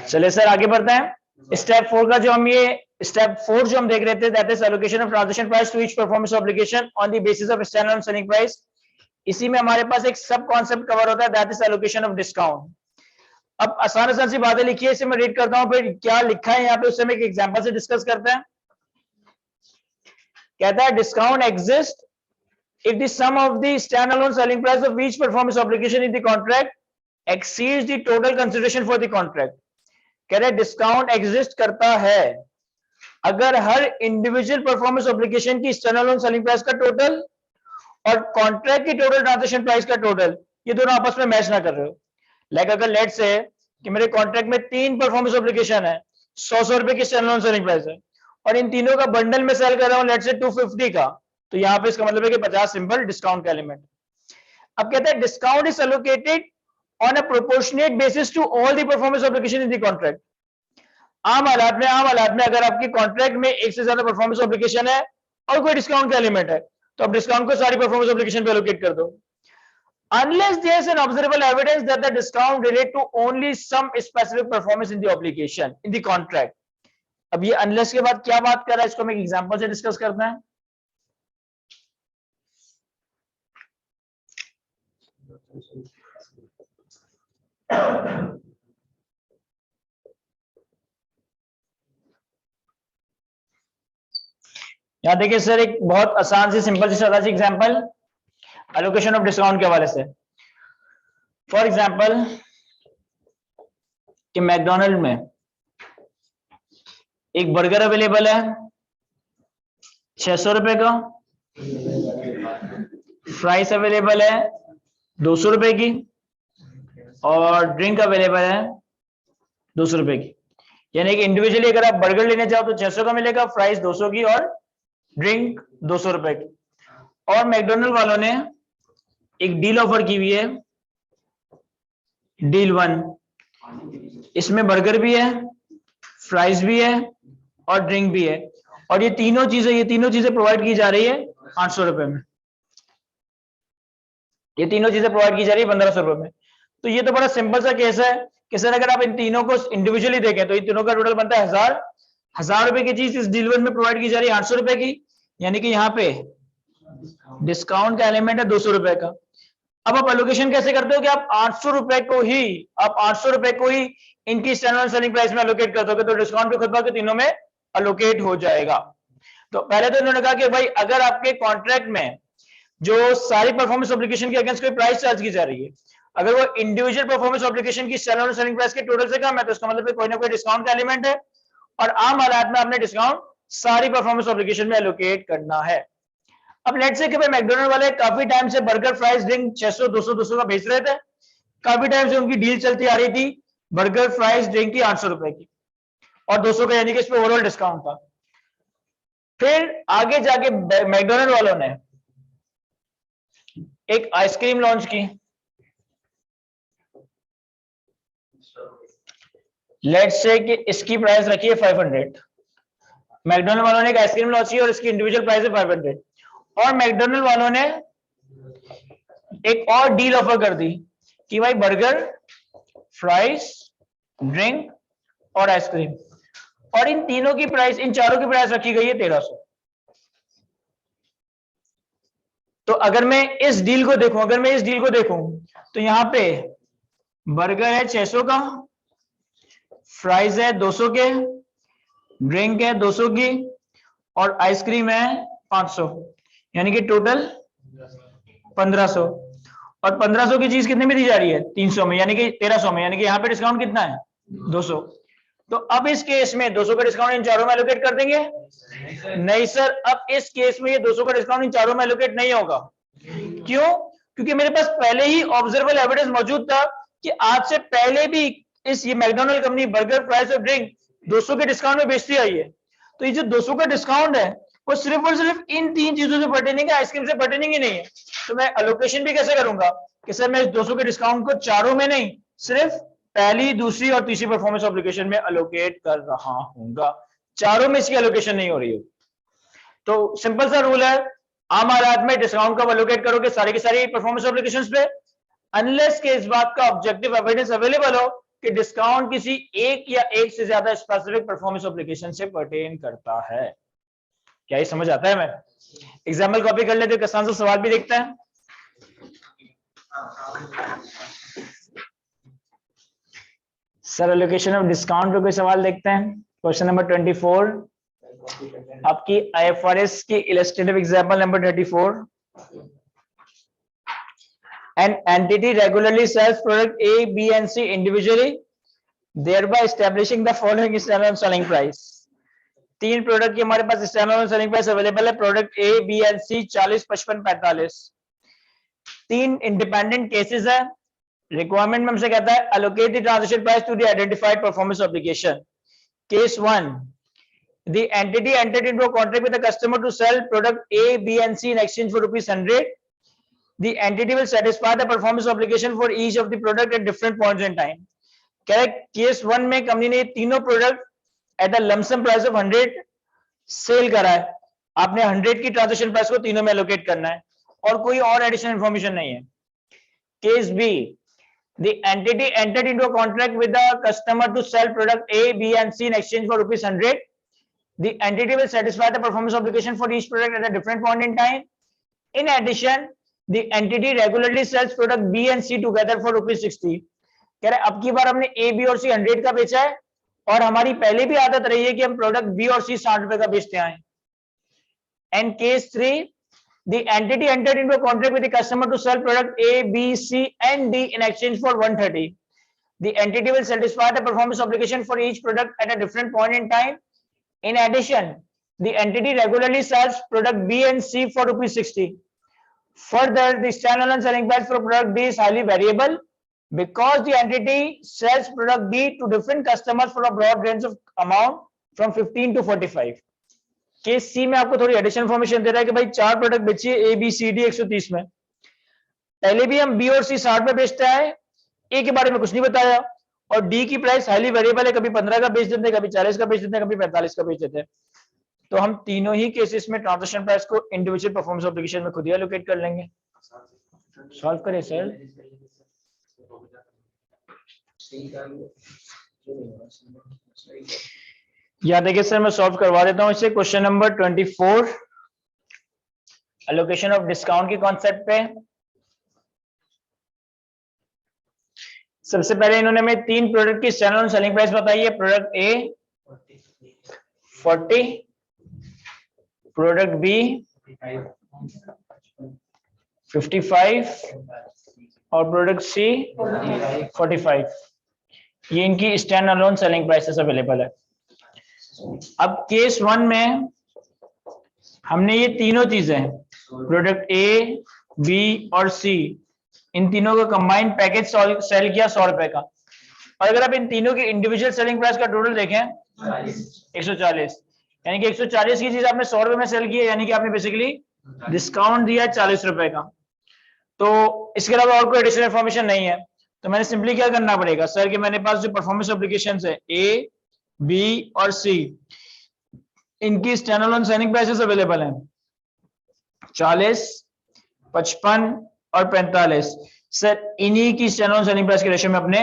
चलिए सर आगे बढ़ते हैं। स्टेप 4 का जो हम देख रहे थे, that is allocation of transaction price to each performance obligation on the basis of standard selling price. इसी में हमारे पास एक सब कॉन्सेप्ट कवर होता है, that is allocation of discount. अब आसान सी बातें लिखी है, इसे मैं रीड करता हूं, फिर क्या लिखा है यहाँ पे उससे मैं एक एग्जांपल से डिस्कस करते हैं। कहता है discount exist if the sum of the standalone selling price of each performance obligation in the contract exceeds the total consideration for the contract। कह रहे डिस्काउंट एग्जिस्ट करता है अगर हर इंडिविजुअल परफॉर्मेंस ऑब्लिगेशन की स्टैंडअलोन सेलिंग प्राइस का total और contract की total transaction price का टोटल ये दोनों आपस में मैच ना कर रहे हो। लाइक अगर लेट से कि मेरे कॉन्ट्रैक्ट में 3 परफॉर्मेंस ऑब्लिगेशन है, 100 रुपए की स्टैंडअलोन सेलिंग प्राइस है और इन तीनों का बंडल में सेल कर रहा हूं लेट से 250 का, तो यहां पे इसका मतलब है कि 50 सिंपल डिस्काउंट का एलिमेंट। अब कहते हैं discount is allocated on a proportionate basis to all the performance obligation in the contract. आम हालात में अगर आपके कॉन्ट्रैक्ट में एक से ज्यादा परफॉर्मेंस ऑब्लिगेशन है और कोई डिस्काउंट का एलिमेंट है तो आप डिस्काउंट को सारी परफॉर्मेंस ऑब्लिगेशन पे एलोकेट कर दो, unless there is an observable evidence that the discount relate to only some specific performance in the obligation in the contract। अब ये unless के बाद क्या बात कर रहा है, इसको हम एक एग्जांपल से डिस्कस करते हैं। यहां देखिए सर एक बहुत आसान सी सिंपल सी सादा सी एग्जांपल एलोकेशन ऑफ डिस्काउंट के हवाले से। फॉर एग्जांपल कि मैकडोनल्ड में एक बर्गर अवेलेबल है 600 रुपए का, फ्राइज अवेलेबल है 200 रुपए की और ड्रिंक अवेलेबल है 200 रुपए की। यानी कि इंडिविजुअली अगर आप बर्गर लेने जाओ तो 600 का मिलेगा, फ्राइज 200 की और ड्रिंक 200 रुपए की। और मैकडोनल्ड वालों ने एक डील ऑफर की हुई है, डील 1। इसमें बर्गर भी है, फ्राइज भी है और ड्रिंक भी है और ये तीनों चीजें प्रोवाइड की जा रही है 800 रुपए में। ये तीनों चीजें प्रोवाइड की जा रही है 1500 रुपए में। तो ये तो बड़ा सिंपल सा केस है कि सर अगर आप इन तीनों को इंडिविजुअली देखें तो इन तीनों का टोटल बनता है 1000 रुपए की चीज इस डील 1 में प्रोवाइड की जा रही है 800 रुपए की, यानी कि यहाँ पे डिस्काउंट का एलिमेंट है 200 रुपए का। अब आप एलोकेशन कैसे करते हो कि आप 800 रुपए को ही इनकी स्टैंडर्ड सेलिंग प्राइस में एलोकेट कर दोगे तो डिस्काउंट पे खुद के तीनों में एलोकेट हो जाएगा। तो पहले तो इन्होंने कहा कि भाई अगर आपके कॉन्ट्रैक्ट में जो सारी परफॉर्मेंस ऑब्लिगेशन के अगेंस्ट कोई प्राइस चार्ज की जा रही है, अगर वो इंडिविजुअल परफॉर्मेंस ऑब्लिगेशन की स्टैंडर्ड सेलिंग प्राइस के टोटल से कम है तो इसका मतलब कोई ना कोई डिस्काउंट का एलिमेंट है और आम हालात में आपने डिस्काउंट सारी परफॉर्मेंस ऑब्लिगेशन में एलोकेट करना है। अब लेट्स से कि भाई मैकडोनल्ड वाले काफी टाइम से बर्गर फ्राइज ड्रिंक 600 200 का बेच रहे थे, काफी टाइम से उनकी डील चलती आ रही थी बर्गर फ्राइज ड्रिंक की 800 रुपए की और 200 का यानी कि इस पे ओवरऑल डिस्काउंट था। फिर आगे जाके मैकडोनल्ड वालों ने एक आइसक्रीम लॉन्च की, लेट्स से कि इसकी प्राइस रखी है 500। मैकडोनल्ड वालों ने एक आइसक्रीम लॉन्च की और इसकी इंडिविजुअल प्राइस है 500 और मैकडोनल्ड वालों ने एक और डील ऑफर कर दी कि भाई बर्गर फ्राइज ड्रिंक और आइसक्रीम और इन तीनों की प्राइस, इन चारों की प्राइस रखी गई है 1300। तो अगर मैं इस डील को देखूं तो यहां पे बर्गर है 600 का, फ्राइज है 200 के, ड्रिंक है 200 की और आइसक्रीम है 500, यानी कि टोटल 1500 और 1500 की चीज कितने में दी जा रही है 300 में, यानी कि 1300 में, यानी कि यहाँ पे डिस्काउंट कितना है 200। तो अब इस केस में 200 का डिस्काउंट इन चारों में एलोकेट कर देंगे? नहीं सर, अब इस केस में ये 200 का डिस्काउंट इन चारों में एलोकेट नहीं होगा। क्यों? क्योंकि मेरे पास पहले ही ऑब्जर्वेबल एविडेंस मौजूद था कि आज से पहले भी ये मैकडोनल्ड कंपनी बर्गर फ्राइज और ड्रिंक 200 के डिस्काउंट में बेचती आई है। तो ये जो 200 का डिस्काउंट है वो सिर्फ और सिर्फ इन 3 चीजों से पर्टेनिंग है, आइसक्रीम से पर्टेनिंग ही नहीं है। तो मैं एलोकेशन भी कैसे करूंगा कि सर मैं इस 200 के डिस्काउंट को चारों में नहीं, सिर्फ पहली, दूसरी और तीसरी परफॉर्मेंस एप्लीकेशन में एलोकेट कर रहा हूंगा, चारों में इसकी एलोकेशन नहीं हो रही है। तो सिंपल सा रूल है, आम हालात में डिस्काउंट कब एलोकेट करोगे सारी की सारी परफॉर्मेंस एप्लीकेशंस पे, अनलेस के इस बात का ऑब्जेक्टिव एविडेंस अवेलेबल हो कि डिस्काउंट किसी एक या एक से ज्यादा स्पेसिफिक परफॉर्मेंस एप्लीकेशन से पर्टेन करता है। क्या ये समझ आता है? मैं एग्जाम्पल कॉपी कर लेते, किसान से सवाल भी देखते हैं। सर एलोकेशन ऑफ डिस्काउंट पे कोई सवाल देखते हैं। क्वेश्चन नंबर 24 आपकी IFRS की illustrative example number 34। An entity regularly sells product A, B and C individually, thereby establishing the following standard selling price। तीन प्रोडक्ट की हमारे पास स्टैंडर्ड सेलिंग प्राइस अवेलेबल है, product A, B and C 40, 55, 45। तीन independent cases है। Requirement में हमसे कहता है allocate the transaction price to the identified performance obligation। Case 1, the entity entered into a contract with the customer to sell product A, B and C in exchange for ₹100। The entity will satisfy the performance obligation for each of the product at different points in time। Correct. Case 1 में company ने तीनों product at a lump sum price of 100 sell करा है। आपने 100 की transaction price को तीनों में एलोकेट करना है और कोई और एडिशनल इंफॉर्मेशन नहीं है। Case B, the entity entered into a contract with the customer to sell product A, B and C in exchange for ₹100। The entity will satisfy the performance obligation for each product at a different point in time। In addition, the entity regularly sells product B and C together for ₹60। कह रहे अब की बार हमने A, B और C 100 का बेचा है और हमारी पहले भी आदत रही है कि हम प्रोडक्ट B और C 60 रुपए का बेचते आए। And case 3, the entity entered into a contract with the customer to sell product A, B, C and D in exchange for 130। The entity will satisfy the performance obligation for each product at a different point in time। In addition, the entity regularly sells product B and C for ₹60। Further, the standalone selling price for product B is highly variable because the entity sells product B to different customers for a broad range of amount from 15 to 45। Case सी में आपको थोड़ी additional information दे रहा है कि भाई चार product बेचिए ए B C D 130 में। पहले भी हम बी और सी 60 में बेचते हैं, ए के बारे में कुछ नहीं बताया, और डी की प्राइस हाईली वेरिएबल है, कभी 15 का बेच देते हैं, कभी 40 का बेच देते हैं, कभी 45 का बेच देते हैं। तो हम तीनों ही केसेस में ट्रांजैक्शन प्राइस को इंडिविजुअल परफॉर्मेंस एप्लीकेशन में खुद ही एलोकेट कर लेंगे। सॉल्व करें सर। या देखिए सर मैं सॉल्व करवा देता हूं इसे। Question number 24 allocation of discount के कॉन्सेप्ट पे। सबसे पहले इन्होंने हमें तीन प्रोडक्ट की स्टैंडर्ड सेलिंग प्राइस बताई है। प्रोडक्ट ए 40, प्रोडक्ट बी 55 और प्रोडक्ट सी 45। ये इनकी stand alone selling prices available है। अब केस 1 में हमने ये तीनों चीजें प्रोडक्ट ए, बी और सी, इन तीनों का कंबाइंड पैकेज सेल किया 100 रुपए का। और अगर आप इन तीनों की इंडिविजुअल सेलिंग प्राइस का टोटल देखें 140, यानी कि 140 की चीज आपने 100 रुपए में सेल की है, यानी कि आपने बेसिकली डिस्काउंट दिया 40 रुपए का। तो इसके अलावा और कोई एडिशनल इन्फॉर्मेशन नहीं है। तो मैंने सिंपली क्या करना पड़ेगा सर कि मेरे पास जो परफॉर्मेंस एप्लीकेशंस है ए, बी और सी, इनकी स्टैंडअलोन सेलिंग प्राइसेस अवेलेबल हैं 40, 55 और 45। सर इन्हीं की स्टैंडअलोन सेलिंग प्राइस के रेशियो में अपने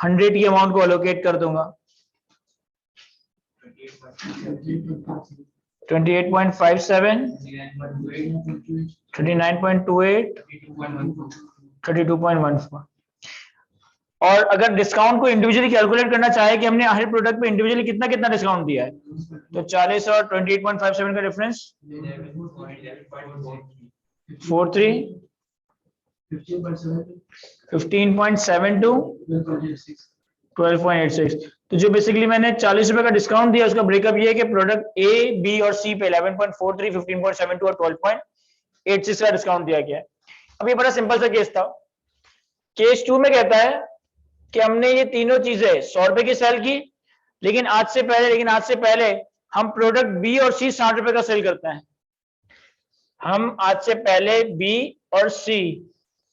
100 की अमाउंट को एलोकेट कर दूंगा। 28.57, 39.28, 32.14। और अगर डिस्काउंट को इंडिविजुअली कैलकुलेट करना चाहे कि हमने हर प्रोडक्ट पे इंडिविजुअली कितना कितना डिस्काउंट दिया है, तो 40 और 28.57 का डिफरेंस 43, 15.72, 12.86। तो जो बेसिकली मैंने 40 रुपए का डिस्काउंट दिया उसका ब्रेकअप ये है कि प्रोडक्ट ए, बी और सी पे 11.43, 15.72 और 12.86 का डिस्काउंट दिया गया है। अब ये बड़ा सिंपल सा केस था। केस 2 में कहता है कि हमने ये तीनों चीजें 100 रुपए की सेल की, लेकिन आज से पहले हम प्रोडक्ट बी और सी 60 रुपए का सेल करते हैं। हम आज से पहले बी और सी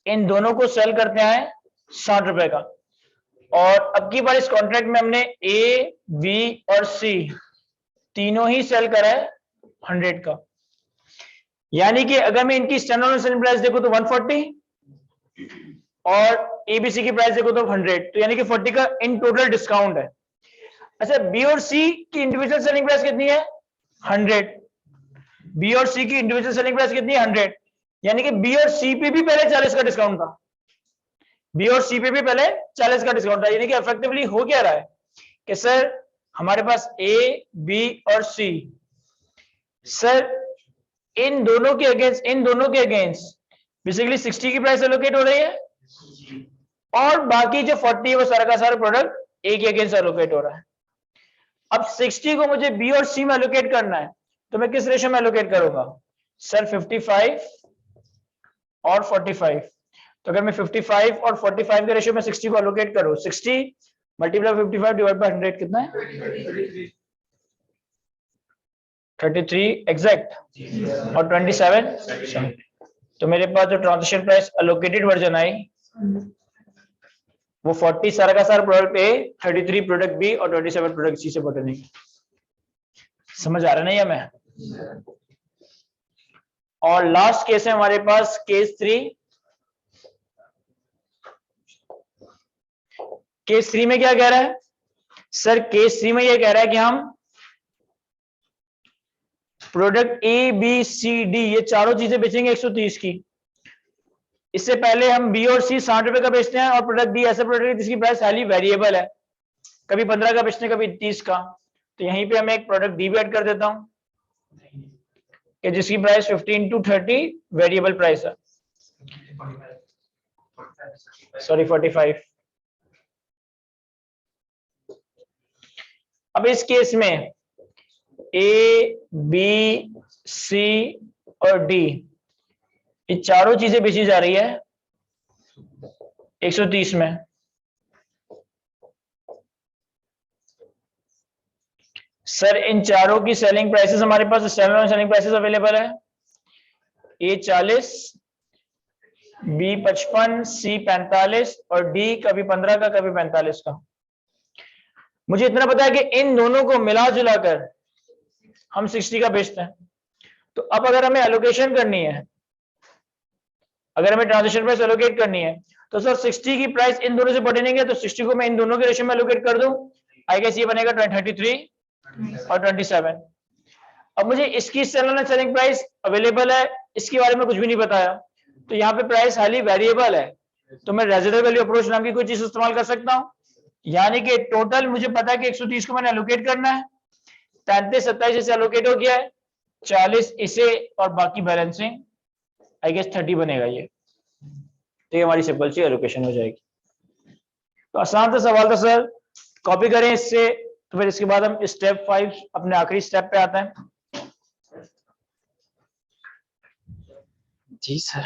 इन दोनों को सेल करते हैं 60 रुपए का, और अब की बार इस कॉन्ट्रैक्ट में हमने ए, बी और सी तीनों ही सेल करा है 100 का। यानी कि अगर मैं इनकी स्टैंडर्ड सेलिंग प्राइस देखूं तो 140 और एबीसी की प्राइस देखो तो 100, तो यानी कि 40 का इन टोटल डिस्काउंट है। अच्छा, बी और सी की इंडिविजुअल सेलिंग प्राइस कितनी है? 100। बी और सी की इंडिविजुअल सेलिंग प्राइस कितनी है? 100, यानी कि बी और सी पे भी पहले 40 का डिस्काउंट था। बी और सी पे भी पहले 40 का डिस्काउंट था, यानी कि इफेक्टिवली हो क्या रहा है कि सर हमारे पास ए, बी और सी, सर इन दोनों के अगेंस्ट बेसिकली 60 की प्राइस एलोकेट हो रही है, और बाकी जो 40 है वो सारा का सारा प्रोडक्ट ए के अगेंस्ट एलोकेट हो रहा है। अब 60 को मुझे बी और सी में एलोकेट करना है, तो मैं किस रेशियो में एलोकेट करूंगा? सर 55 और 45। तो अगर मैं 55 और 45 के रेशियो में 60 को एलोकेट करूं, 60 मल्टीप्लाई 55 डिवाइड बाय 100 कितना है? 33 एग्जैक्ट, और 27। तो मेरे पास जो transition price allocated version I वो 40 सारा का सारा प्रोडक्ट ए, 33 प्रोडक्ट बी और 27 प्रोडक्ट सी से बटने। समझ आ रहा नहीं है मैं? और लास्ट केस है हमारे पास केस 3। केस 3 में क्या कह रहा है? सर केस 3 में ये कह रहा है कि हम product A, B, C, D ये चारों चीजें बेचेंगे 130 की। इससे पहले हम बी और सी 60 रुपए का बेचते हैं, और प्रोडक्ट डी ऐसा प्रोडक्ट है जिसकी प्राइस हाईली वेरिएबल है, कभी 15 का बेचते हैं, कभी 30 का। तो यहीं पे मैं एक प्रोडक्ट डी भी ऐड कर देता हूं कि जिसकी प्राइस 15 to 30 वेरिएबल प्राइस है, सॉरी 45। अब इस केस में ए, बी, सी और डी ये चारों चीजें बेची जा रही है 130 में। सर इन चारों की सेलिंग प्राइसेस हमारे पास सेलिंग प्राइसेस अवेलेबल है, ए 40, बी 55, सी 45 और डी कभी 15 का कभी 45 का। मुझे इतना पता है कि इन दोनों को मिला जुला कर हम 60 का बेचते हैं। तो अब अगर हमें एलोकेशन करनी है, अगर हमें ट्रांजिशन प्राइस एलोकेट करनी है, तो सर 60 की प्राइस इन दोनों से बढ़ेंगे, तो 60 को मैं इन दोनों के रेशियो में एलोकेट कर दूं, आई गेस ये बनेगा 33 और 27। अब मुझे इसकी सेलिंग प्राइस अवेलेबल है, इसके बारे में कुछ भी नहीं बताया, तो यहाँ पे प्राइस हाईली वेरिएबल है, तो मैं रेजिडुअल वैल्यू अप्रोच नाम की कोई चीज इस्तेमाल कर सकता हूँ। यानी कि टोटल मुझे पता है कि 130 को मैंने एलोकेट करना है, 33 27 इसे एलोकेट हो गया है, 40 इसे और बाकी बैलेंसिंग आई गेस 30 बनेगा ये। तो ये हमारी सिंपल सी एलोकेशन हो जाएगी। तो आसान सा सवाल था सर, कॉपी करें इससे। तो फिर इसके बाद हम स्टेप 5 अपने आखिरी स्टेप पे आते हैं। जी सर।